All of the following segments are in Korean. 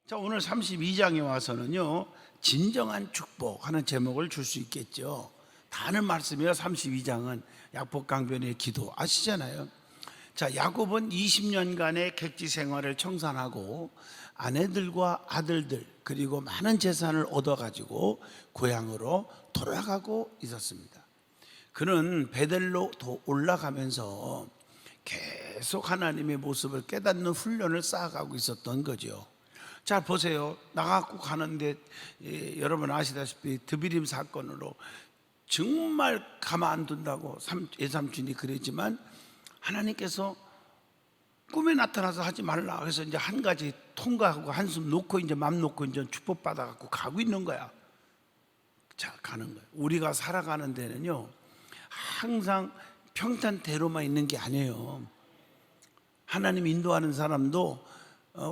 자, 오늘 32장에 와서는요, 진정한 축복 하는 제목을 줄 수 있겠죠. 다 아는 말씀이에요. 32장은 약복강변의 기도 아시잖아요. 자, 야곱은 20년간의 객지 생활을 청산하고 아내들과 아들들 그리고 많은 재산을 얻어가지고 고향으로 돌아가고 있었습니다. 그는 베델로 올라가면서 계속 하나님의 모습을 깨닫는 훈련을 쌓아가고 있었던 거죠. 자, 보세요. 나가고 가는데 여러분 아시다시피 드비림 사건으로 정말 가만 안 둔다고 예삼촌이 그랬지만 하나님께서 꿈에 나타나서 하지 말라. 그래서 이제 한 가지 통과하고 한숨 놓고 이제 맘 놓고 이제 축복받아 갖고 가고 있는 거야. 자, 가는 거야. 우리가 살아가는 데는요, 항상 평탄대로만 있는 게 아니에요. 하나님 인도하는 사람도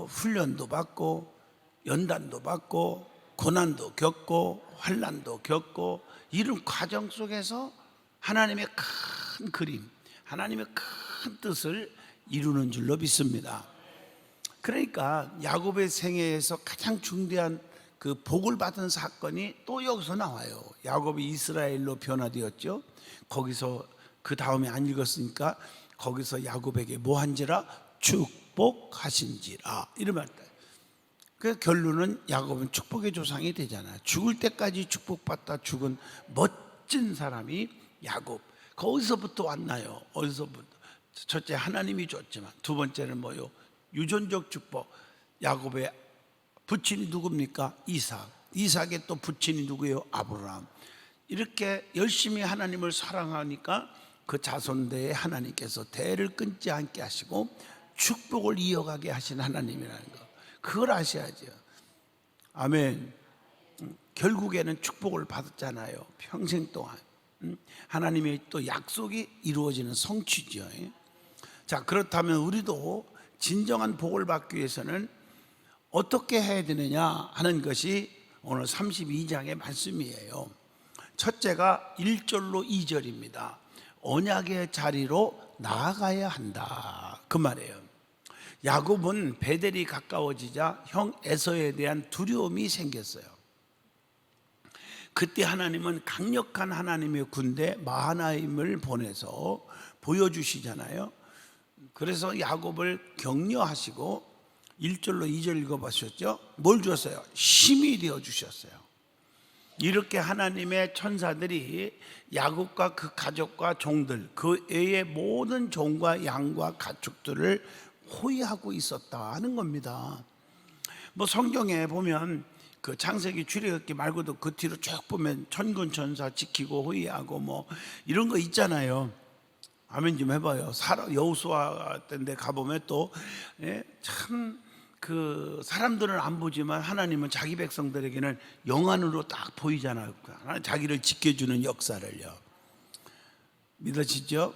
훈련도 받고 연단도 받고 고난도 겪고 환난도 겪고 이런 과정 속에서 하나님의 큰 그림, 하나님의 큰 뜻을 이루는 줄로 믿습니다. 그러니까 야곱의 생애에서 가장 중대한 그 복을 받은 사건이 또 여기서 나와요. 야곱이 이스라엘로 변화되었죠. 거기서 그 다음에 안 읽었으니까 거기서 야곱에게 뭐 한지라 축복하신지라 이러면 그 결론은 야곱은 축복의 조상이 되잖아요. 죽을 때까지 축복받다 죽은 멋진 사람이 야곱. 거기서부터 왔나요? 어디서부터? 첫째 하나님이 줬지만 두 번째는 뭐요? 유전적 축복. 야곱의 부친이 누굽니까? 이삭. 이삭의 또 부친이 누구예요? 아브라함. 이렇게 열심히 하나님을 사랑하니까 그 자손대에 하나님께서 대를 끊지 않게 하시고 축복을 이어가게 하신 하나님이라는 거, 그걸 아셔야죠. 아멘. 결국에는 축복을 받았잖아요. 평생 동안 하나님의 또 약속이 이루어지는 성취죠. 자, 그렇다면 우리도 진정한 복을 받기 위해서는 어떻게 해야 되느냐 하는 것이 오늘 32장의 말씀이에요. 첫째가 1절로 2절입니다. 언약의 자리로 나아가야 한다, 그 말이에요. 야곱은 베델이 가까워지자 형 에서에 대한 두려움이 생겼어요. 그때 하나님은 강력한 하나님의 군대 마하나임을 보내서 보여주시잖아요. 그래서 야곱을 격려하시고 1절로 2절 읽어보셨죠? 뭘 주었어요? 힘이 되어주셨어요. 이렇게 하나님의 천사들이 야곱과 그 가족과 종들, 그 외의 모든 종과 양과 가축들을 호위하고 있었다 하는 겁니다. 뭐 성경에 보면 그 창세기 출애굽기 말고도 그 뒤로 쭉 보면 천군 천사 지키고 호위하고 뭐 이런 거 있잖아요. 아멘 좀 해봐요. 여호수아 때인데 가보면 또 참 그 사람들은 안 보지만 하나님은 자기 백성들에게는 영안으로 딱 보이잖아요. 자기를 지켜주는 역사를요. 믿어지죠?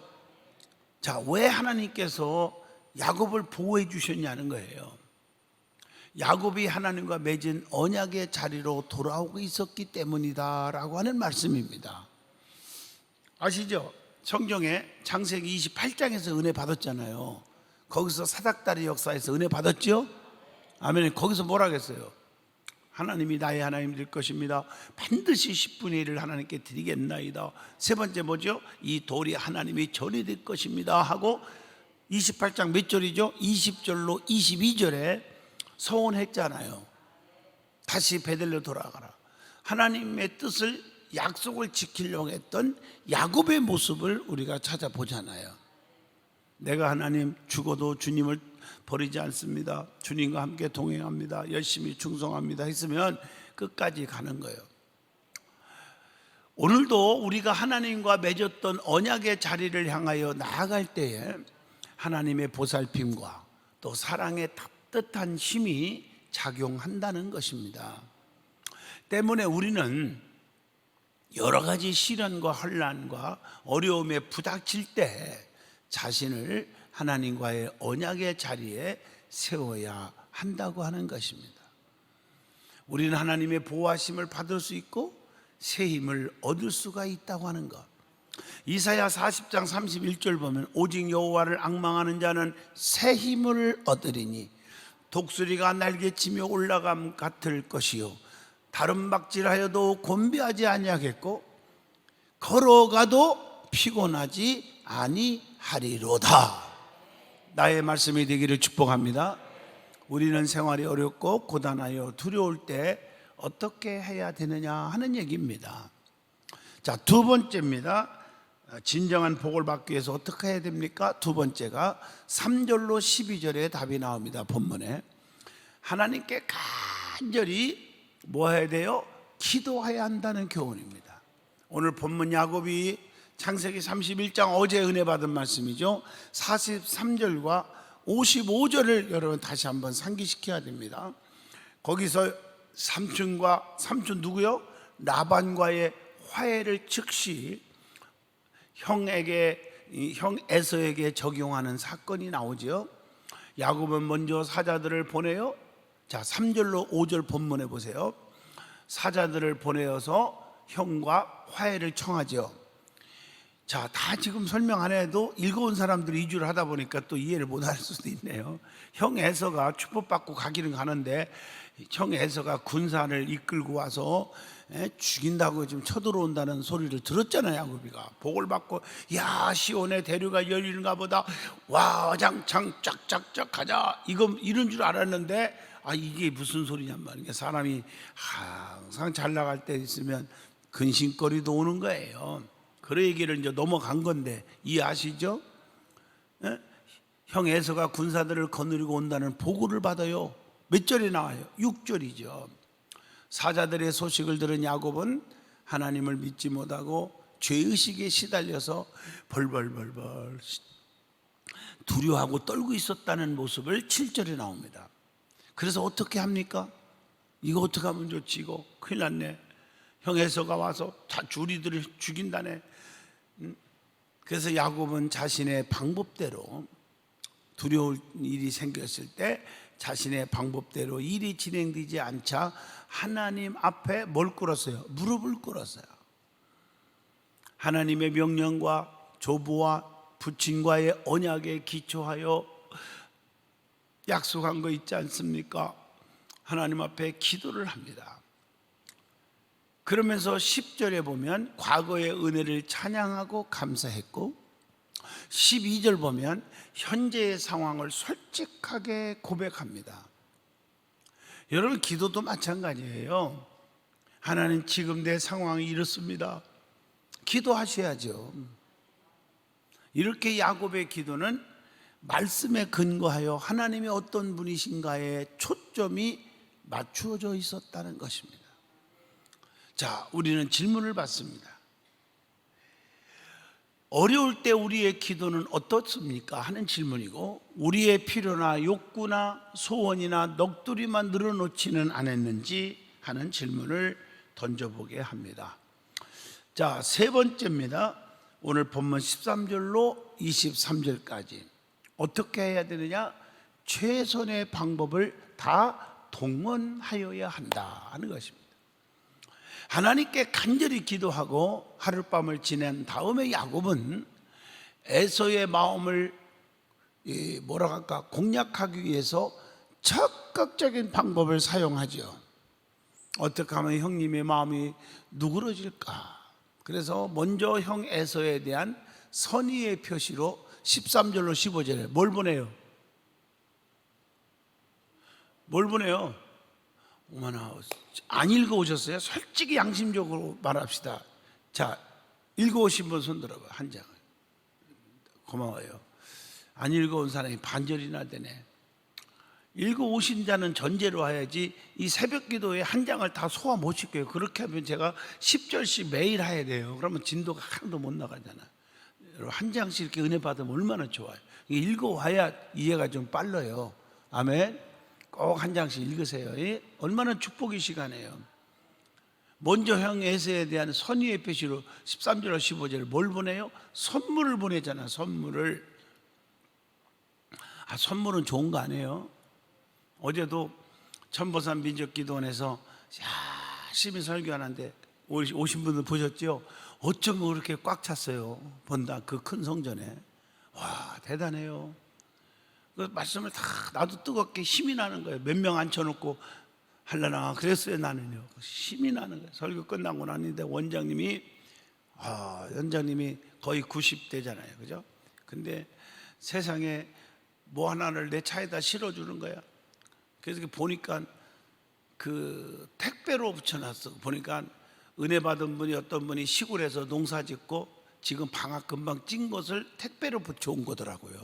자, 왜 하나님께서 야곱을 보호해 주셨냐는 거예요. 야곱이 하나님과 맺은 언약의 자리로 돌아오고 있었기 때문이다라고 하는 말씀입니다. 아시죠? 성경에 창세기 28장에서 은혜 받았잖아요. 거기서 사닥다리 역사에서 은혜 받았죠? 아멘. 거기서 뭐라 그랬어요? 하나님이 나의 하나님 될 것입니다. 반드시 10분의 1을 하나님께 드리겠나이다. 세 번째 뭐죠? 이 돌이 하나님이 전이 될 것입니다 하고 28장 몇 절이죠? 20절로 22절에 서원했잖아요. 다시 베델로 돌아가라. 하나님의 뜻을 약속을 지키려고 했던 야곱의 모습을 우리가 찾아보잖아요. 내가 하나님 죽어도 주님을 버리지 않습니다. 주님과 함께 동행합니다. 열심히 충성합니다 했으면 끝까지 가는 거예요. 오늘도 우리가 하나님과 맺었던 언약의 자리를 향하여 나아갈 때에 하나님의 보살핌과 또 사랑의 따뜻한 힘이 작용한다는 것입니다. 때문에 우리는 여러 가지 시련과 혼란과 어려움에 부닥칠 때 자신을 하나님과의 언약의 자리에 세워야 한다고 하는 것입니다. 우리는 하나님의 보호하심을 받을 수 있고 새 힘을 얻을 수가 있다고 하는 것. 이사야 40장 31절 보면 오직 여호와를 앙망하는 자는 새 힘을 얻으리니 독수리가 날개치며 올라감 같을 것이요 다른 박질하여도 곤비하지 아니하겠고 걸어가도 피곤하지 아니하리로다. 나의 말씀이 되기를 축복합니다. 우리는 생활이 어렵고 고단하여 두려울 때 어떻게 해야 되느냐 하는 얘기입니다. 자, 두 번째입니다. 진정한 복을 받기 위해서 어떻게 해야 됩니까? 두 번째가 3절로 12절에 답이 나옵니다. 본문에 하나님께 간절히 뭐 해야 돼요? 기도해야 한다는 교훈입니다. 오늘 본문 야곱이 창세기 31장 어제 은혜 받은 말씀이죠. 43절과 55절을 여러분 다시 한번 상기시켜야 됩니다. 거기서 삼촌 누구요? 라반과의 화해를 즉시 형 에서에게 적용하는 사건이 나오죠. 야곱은 먼저 사자들을 보내요. 자, 3절로 5절 본문에 보세요. 사자들을 보내어서 형과 화해를 청하죠. 자, 다 지금 설명 안 해도 읽어온 사람들이 이주를 하다 보니까 또 이해를 못할 수도 있네요. 형 에서가 축복받고 가기는 가는데 형 에서가 군사를 이끌고 와서 죽인다고 지금 쳐들어온다는 소리를 들었잖아요. 야곱이가 복을 받고 야 시온의 대류가 열리는가 보다 와장창 쫙쫙쫙 가자 이런 줄 알았는데 이게 무슨 소리냔 말이에요. 사람이 항상 잘 나갈 때 있으면 근심거리도 오는 거예요. 그 얘기를 이제 넘어간 건데 이해하시죠? 형 에서가 군사들을 거느리고 온다는 보고를 받아요. 몇 절에 나와요? 6절이죠. 사자들의 소식을 들은 야곱은 하나님을 믿지 못하고 죄의식에 시달려서 벌벌벌벌 두려워하고 떨고 있었다는 모습을 7절에 나옵니다. 그래서 어떻게 합니까? 이거 어떻게 하면 좋지? 이거 큰일 났네. 형 에서가 와서 다 우리들을 죽인다네. 그래서 야곱은 자신의 방법대로 두려울 일이 생겼을 때 자신의 방법대로 일이 진행되지 않자 하나님 앞에 뭘 꿇었어요? 무릎을 꿇었어요. 하나님의 명령과 조부와 부친과의 언약에 기초하여 약속한 거 있지 않습니까? 하나님 앞에 기도를 합니다. 그러면서 10절에 보면 과거의 은혜를 찬양하고 감사했고 12절 보면 현재의 상황을 솔직하게 고백합니다. 여러분 기도도 마찬가지예요. 하나님 지금 내 상황이 이렇습니다. 기도하셔야죠. 이렇게 야곱의 기도는 말씀에 근거하여 하나님이 어떤 분이신가에 초점이 맞추어져 있었다는 것입니다. 자, 우리는 질문을 받습니다. 어려울 때 우리의 기도는 어떻습니까? 하는 질문이고 우리의 필요나 욕구나 소원이나 넋두리만 늘어놓지는 않았는지 하는 질문을 던져보게 합니다. 자, 세 번째입니다. 오늘 본문 13절로 23절까지 어떻게 해야 되느냐? 최선의 방법을 다 동원하여야 한다 하는 것입니다. 하나님께 간절히 기도하고 하룻밤을 지낸 다음에 야곱은 에서의 마음을 공략하기 위해서 적극적인 방법을 사용하죠. 어떻게 하면 형님의 마음이 누그러질까? 그래서 먼저 형 에서에 대한 선의의 표시로 13절로 15절에 뭘 보내요? 어머나, 안 읽어오셨어요? 솔직히 양심적으로 말합시다. 자, 읽어오신 분 손 들어봐. 한 장을. 고마워요. 안 읽어온 사람이 반절이나 되네. 읽어오신 자는 전제로 해야지 이 새벽 기도에 한 장을 다 소화 못 시켜요. 그렇게 하면 제가 10절씩 매일 해야 돼요. 그러면 진도가 하나도 못 나가잖아. 여러분 한 장씩 이렇게 은혜 받으면 얼마나 좋아요. 읽어와야 이해가 좀 빨라요. 아멘. 꼭 한 장씩 읽으세요. 얼마나 축복의 시간이에요. 먼저 형 에서에 대한 선의의 표시로 13절과 15절을 뭘 보내요? 선물을 보내잖아. 선물을. 선물은 좋은 거 아니에요? 어제도 천보산 민족기도원에서 열심히 설교하는데 오신 분들 보셨죠? 어쩌면 그렇게 꽉 찼어요. 본다 그 큰 성전에. 와, 대단해요. 그 말씀을 다 나도 뜨겁게 힘이 나는 거예요. 몇 명 앉혀놓고 하려나 그랬어요. 나는요 힘이 나는 거예요. 설교 끝나고 나는데 원장님이 거의 90대잖아요, 그죠? 근데 세상에 뭐 하나를 내 차에다 실어주는 거야. 그래서 보니까 그 택배로 붙여놨어. 보니까 은혜 받은 분이 어떤 분이 시골에서 농사 짓고 지금 방학 금방 찐 것을 택배로 붙여온 거더라고요.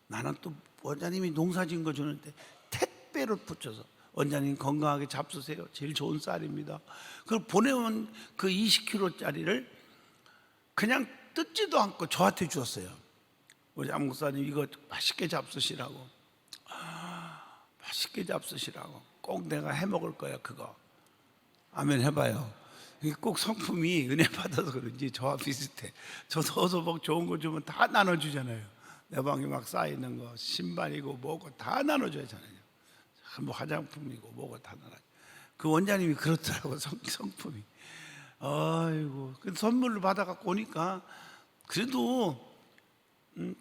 나는 또 원장님이 농사 짓은 거 주는데 택배로 붙여서 원장님 건강하게 잡수세요. 제일 좋은 쌀입니다. 그걸 보내온 그 20kg짜리를 그냥 뜯지도 않고 저한테 주었어요. 우리 장 목사님 이거 맛있게 잡수시라고. 맛있게 잡수시라고. 꼭 내가 해 먹을 거야 그거. 아멘 해봐요. 이게 꼭 성품이 은혜 받아서 그런지 저와 비슷해. 저도 어서 뭐 좋은 거 주면 다 나눠주잖아요. 내 방에 막 쌓여있는 거 신발이고 뭐고 다 나눠줘야잖아요. 뭐 화장품이고 뭐고 다 나눠. 그 원장님이 그렇더라고 성품이. 아이고 그 선물로 받아갖고 오니까 그래도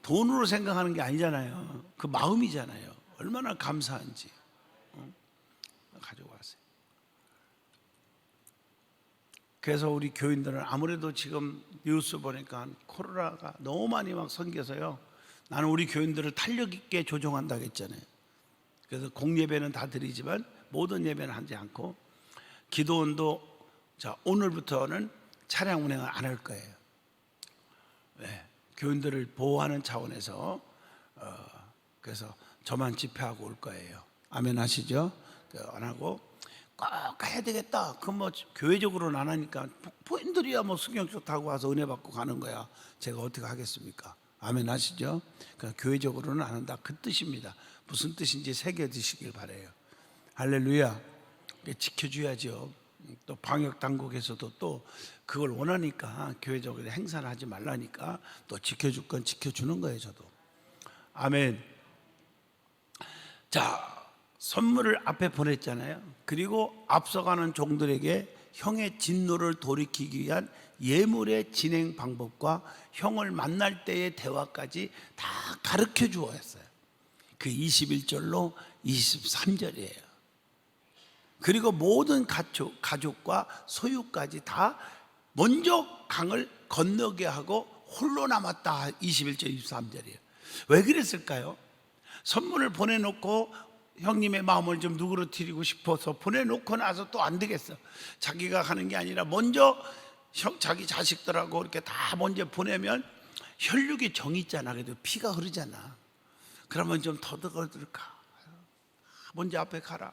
돈으로 생각하는 게 아니잖아요. 그 마음이잖아요. 얼마나 감사한지 가지고 왔어요. 그래서 우리 교인들은 아무래도 지금 뉴스 보니까 코로나가 너무 많이 막 생겨서요. 나는 우리 교인들을 탄력 있게 조정한다고 했잖아요. 그래서 공예배는 다 드리지만 모든 예배는 하지 않고 기도원도 오늘부터는 차량 운행을 안 할 거예요. 네, 교인들을 보호하는 차원에서 그래서 저만 집회하고 올 거예요. 아멘 하시죠? 안 하고 꼭 해야 되겠다. 그 뭐 교회적으로는 안 하니까 부인들이야 뭐 승용차 타고 와서 은혜 받고 가는 거야. 제가 어떻게 하겠습니까? 아멘 하시죠? 그러니까 교회적으로는 안 한다. 그 뜻입니다. 무슨 뜻인지 새겨 드시길 바래요. 할렐루야. 지켜줘야죠. 또 방역 당국에서도 또 그걸 원하니까 교회적으로 행사를 하지 말라니까 또 지켜줄 건 지켜주는 거예요. 저도. 아멘. 자, 선물을 앞에 보냈잖아요. 그리고 앞서가는 종들에게 형의 진노를 돌이키기 위한 예물의 진행 방법과 형을 만날 때의 대화까지 다 가르쳐 주었어요. 그 21절로 23절이에요. 그리고 모든 가족과 소유까지 다 먼저 강을 건너게 하고 홀로 남았다. 21절 23절이에요. 왜 그랬을까요? 선물을 보내놓고 형님의 마음을 좀 누그러뜨리고 싶어서 보내놓고 나서 또 안 되겠어. 자기가 가는 게 아니라 먼저 자기 자식들하고 이렇게 다 먼저 보내면 혈육이 정이 있잖아. 그래도 피가 흐르잖아. 그러면 좀 더더더들까. 먼저 앞에 가라.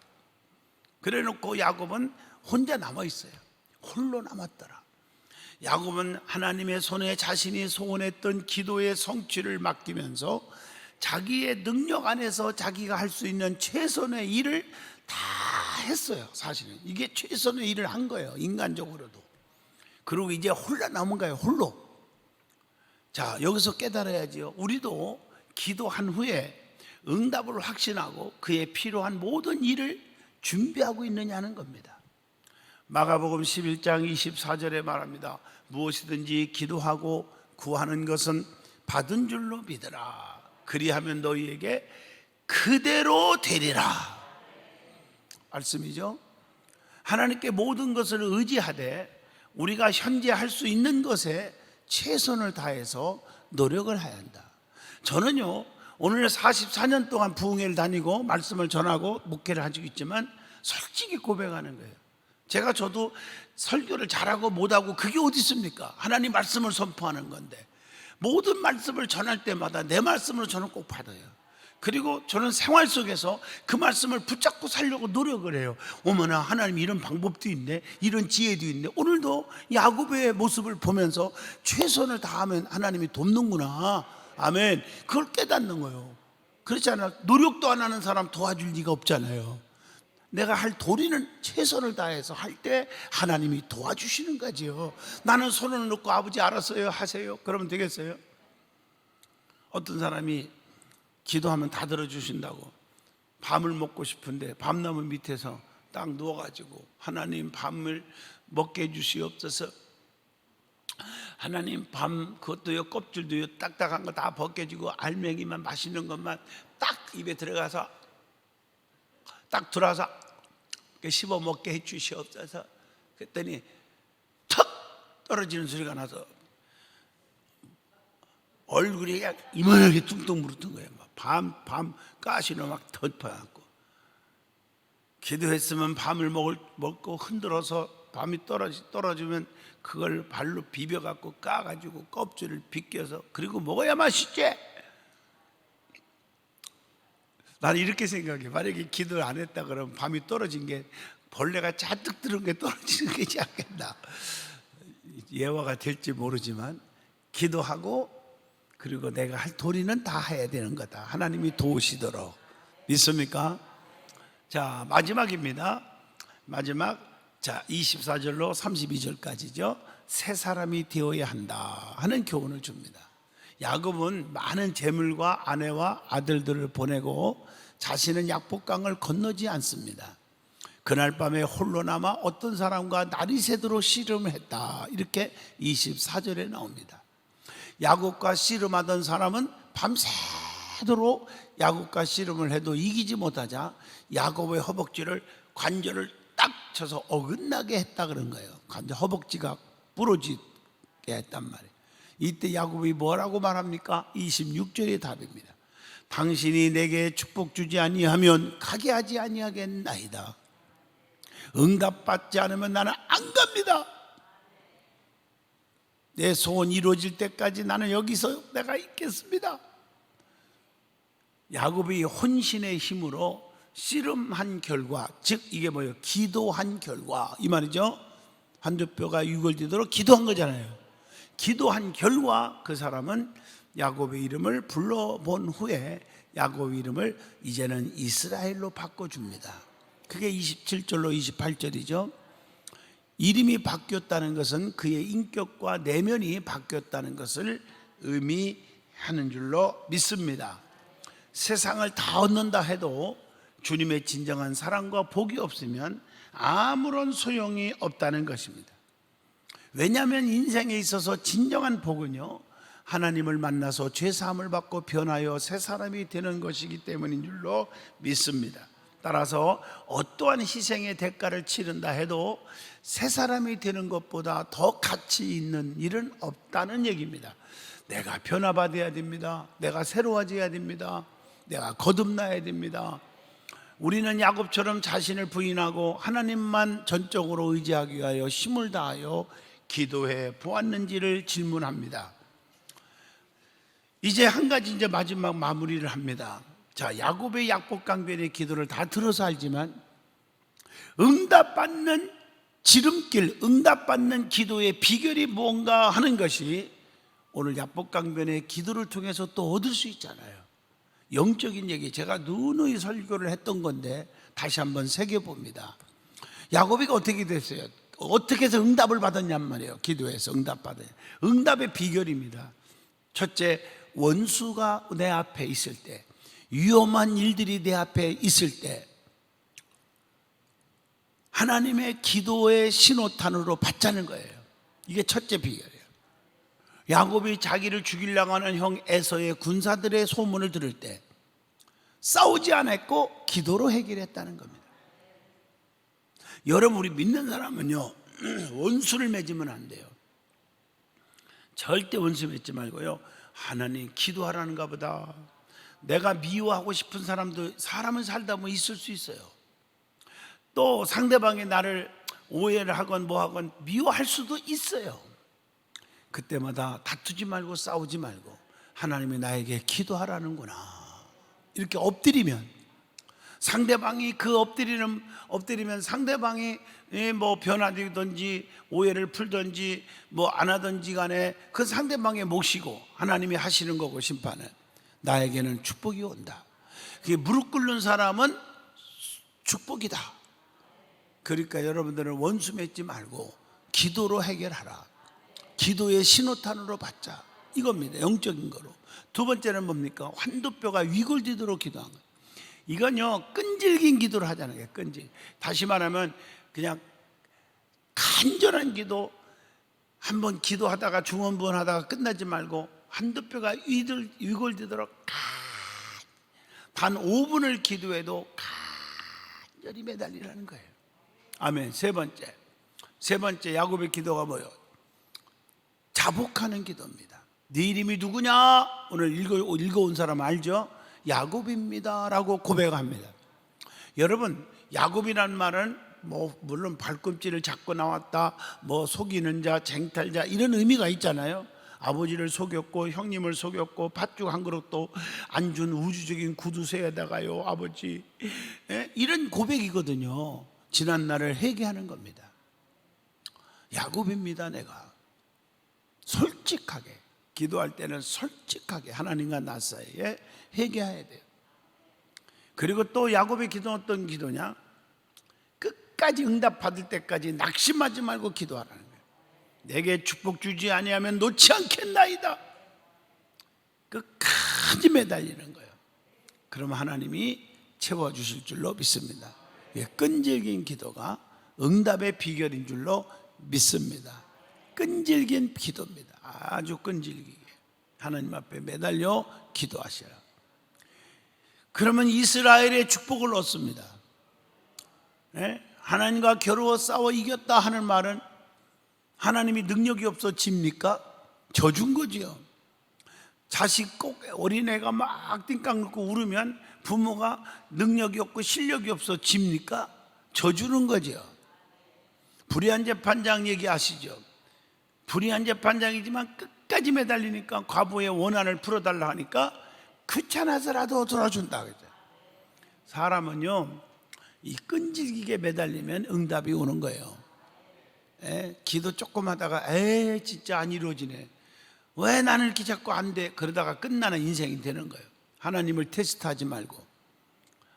그래 놓고 야곱은 혼자 남아 있어요. 홀로 남았더라. 야곱은 하나님의 손에 자신이 소원했던 기도의 성취를 맡기면서 자기의 능력 안에서 자기가 할 수 있는 최선의 일을 다 했어요. 사실은 이게 최선의 일을 한 거예요. 인간적으로도. 그리고 이제 홀로 남은 거예요. 홀로. 자, 여기서 깨달아야지요. 우리도 기도한 후에 응답을 확신하고 그에 필요한 모든 일을 준비하고 있느냐는 겁니다. 마가복음 11장 24절에 말합니다. 무엇이든지 기도하고 구하는 것은 받은 줄로 믿으라. 그리하면 너희에게 그대로 되리라. 말씀이죠. 하나님께 모든 것을 의지하되 우리가 현재 할 수 있는 것에 최선을 다해서 노력을 해야 한다. 저는요 오늘 44년 동안 부흥회를 다니고 말씀을 전하고 목회를 하고 있지만 솔직히 고백하는 거예요. 저도 설교를 잘하고 못하고 그게 어디 있습니까? 하나님 말씀을 선포하는 건데 모든 말씀을 전할 때마다 내 말씀으로 저는 꼭 받아요. 그리고 저는 생활 속에서 그 말씀을 붙잡고 살려고 노력을 해요. 어머나 하나님 이런 방법도 있네, 이런 지혜도 있네. 오늘도 야곱의 모습을 보면서 최선을 다하면 하나님이 돕는구나. 아멘. 그걸 깨닫는 거예요. 그렇지 않아? 노력도 안 하는 사람 도와줄 리가 없잖아요. 내가 할 도리는 최선을 다해서 할 때 하나님이 도와주시는 거지요. 나는 손을 놓고 아버지 알았어요 하세요. 그러면 되겠어요? 어떤 사람이 기도하면 다 들어주신다고 밤을 먹고 싶은데 밤나무 밑에서 딱 누워가지고 하나님 밤을 먹게 해주시옵소서. 하나님 밤 그것도요 껍질도요 딱딱한 거 다 벗겨지고 알맹이만 맛있는 것만 딱 입에 들어가서 딱 들어와서 씹어 먹게 해 주시옵소서. 그랬더니 턱 떨어지는 소리가 나서 얼굴이 그냥 이만하게 뚱뚱 부르던 거예요. 밤 가시로 막 덮어갖고 기도했으면 밤을 먹고 흔들어서 밤이 떨어지면 그걸 발로 비벼갖고 까가지고 껍질을 벗겨서 그리고 먹어야 맛있지. 나는 이렇게 생각해. 만약에 기도를 안 했다 그러면 밤이 떨어진 게 벌레가 잔뜩 들은 게 떨어지는 게지 않겠나. 예화가 될지 모르지만 기도하고 그리고 내가 할 도리는 다 해야 되는 거다. 하나님이 도우시도록. 믿습니까? 자, 마지막입니다. 마지막. 자, 24절로 32절까지죠. 새 사람이 되어야 한다 하는 교훈을 줍니다. 야곱은 많은 재물과 아내와 아들들을 보내고 자신은 약복강을 건너지 않습니다. 그날 밤에 홀로 남아 어떤 사람과 날이 새도록 씨름을 했다. 이렇게 24절에 나옵니다. 야곱과 씨름하던 사람은 밤새도록 야곱과 씨름을 해도 이기지 못하자 야곱의 허벅지를 관절을 딱 쳐서 어긋나게 했다 그런 거예요. 허벅지가 부러지게 했단 말이에요. 이때 야곱이 뭐라고 말합니까? 26절의 답입니다. 당신이 내게 축복 주지 아니하면 가게 하지 아니하겠나이다. 응답받지 않으면 나는 안 갑니다. 내 소원 이루어질 때까지 나는 여기서 내가 있겠습니다. 야곱이 혼신의 힘으로 씨름한 결과, 즉 이게 뭐예요? 기도한 결과 이 말이죠. 한두 뼈가 유골되도록 기도한 거잖아요. 기도한 결과 그 사람은 야곱의 이름을 불러본 후에 야곱의 이름을 이제는 이스라엘로 바꿔줍니다. 그게 27절로 28절이죠. 이름이 바뀌었다는 것은 그의 인격과 내면이 바뀌었다는 것을 의미하는 줄로 믿습니다. 세상을 다 얻는다 해도 주님의 진정한 사랑과 복이 없으면 아무런 소용이 없다는 것입니다. 왜냐하면 인생에 있어서 진정한 복은요, 하나님을 만나서 죄사함을 받고 변하여 새 사람이 되는 것이기 때문인 줄로 믿습니다. 따라서 어떠한 희생의 대가를 치른다 해도 새 사람이 되는 것보다 더 가치 있는 일은 없다는 얘기입니다. 내가 변화받아야 됩니다. 내가 새로워져야 됩니다. 내가 거듭나야 됩니다. 우리는 야곱처럼 자신을 부인하고 하나님만 전적으로 의지하기 위하여 힘을 다하여 기도해 보았는지를 질문합니다. 이제 한 가지 이제 마지막 마무리를 합니다. 자, 야곱의 약복강변의 기도를 다 들어서 알지만 응답받는 지름길, 응답받는 기도의 비결이 뭔가 하는 것이 오늘 약복강변의 기도를 통해서 또 얻을 수 있잖아요. 영적인 얘기, 제가 누누이 설교를 했던 건데 다시 한번 새겨봅니다. 야곱이 어떻게 됐어요? 어떻게 해서 응답을 받았냔 말이에요. 기도해서 응답받아요. 응답의 비결입니다. 첫째, 원수가 내 앞에 있을 때, 위험한 일들이 내 앞에 있을 때 하나님의 기도의 신호탄으로 받자는 거예요. 이게 첫째 비결이에요. 야곱이 자기를 죽이려고 하는 형 에서의 군사들의 소문을 들을 때 싸우지 않았고 기도로 해결했다는 겁니다. 여러분, 우리 믿는 사람은요, 원수를 맺으면 안 돼요. 절대 원수 맺지 말고요, 하나님 기도하라는가 보다. 내가 미워하고 싶은 사람도 사람은 살다 보면 있을 수 있어요. 또 상대방이 나를 오해를 하건 뭐하건 미워할 수도 있어요. 그때마다 다투지 말고 싸우지 말고 하나님이 나에게 기도하라는구나 이렇게 엎드리면, 상대방이 엎드리면 상대방이 뭐 변화되든지 오해를 풀든지 뭐 안 하든지 간에 그 상대방의 몫이고 하나님이 하시는 거고, 심판은 나에게는 축복이 온다. 그게 무릎 꿇는 사람은 축복이다. 그러니까 여러분들은 원수 맺지 말고 기도로 해결하라. 기도의 신호탄으로 받자, 이겁니다. 영적인 거로. 두 번째는 뭡니까? 환도뼈가 위골되도록 기도한 거예요. 이건요, 끈질긴 기도를 하자는 거예요. 다시 말하면 그냥 간절한 기도, 한번 기도하다가 중언부언하다가 끝나지 말고 한두 뼈가 위골되도록 단 5분을 기도해도 간절히 매달리라는 거예요. 아멘. 세 번째 야곱의 기도가 뭐예요? 자복하는 기도입니다. 네 이름이 누구냐? 오늘 읽어온 사람 알죠? 야곱입니다 라고 고백합니다. 여러분, 야곱이란 말은 물론 발꿈치를 잡고 나왔다, 속이는 자, 쟁탈자 이런 의미가 있잖아요. 아버지를 속였고 형님을 속였고 팥죽 한 그릇도 안 준 우주적인 구두쇠에다가요 아버지, 이런 고백이거든요. 지난 날을 회개하는 겁니다. 야곱입니다. 내가 솔직하게 기도할 때는 솔직하게 하나님과 나 사이에 회개해야 돼요. 그리고 또 야곱의 기도는 어떤 기도냐? 끝까지 응답받을 때까지 낙심하지 말고 기도하라는 거예요. 내게 축복 주지 아니하면 놓지 않겠나이다. 끝까지 매달리는 거예요. 그럼 하나님이 채워주실 줄로 믿습니다. 끈질긴 기도가 응답의 비결인 줄로 믿습니다. 끈질긴 기도입니다. 아주 끈질기게 하나님 앞에 매달려 기도하시라. 그러면 이스라엘의 축복을 얻습니다. 하나님과 겨루어 싸워 이겼다 하는 말은 하나님이 능력이 없어 집니까? 져준 거지요. 자식 꼭 어린애가 막 띵깡 눕고 울으면 부모가 능력이 없고 실력이 없어 집니까? 져주는 거죠. 불의한 재판장 얘기하시죠. 불의한 재판장이지만 끝까지 매달리니까 과부의 원한을 풀어달라 하니까 귀찮아서라도 들어준다. 사람은요, 이 끈질기게 매달리면 응답이 오는 거예요. 기도 조금 하다가 진짜 안 이루어지네, 왜 나는 이렇게 자꾸 안 돼, 그러다가 끝나는 인생이 되는 거예요. 하나님을 테스트하지 말고,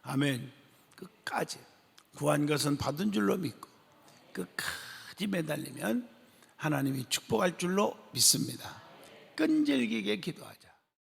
아멘, 끝까지 구한 것은 받은 줄로 믿고 끝까지 매달리면 하나님이 축복할 줄로 믿습니다. 끈질기게 기도하죠.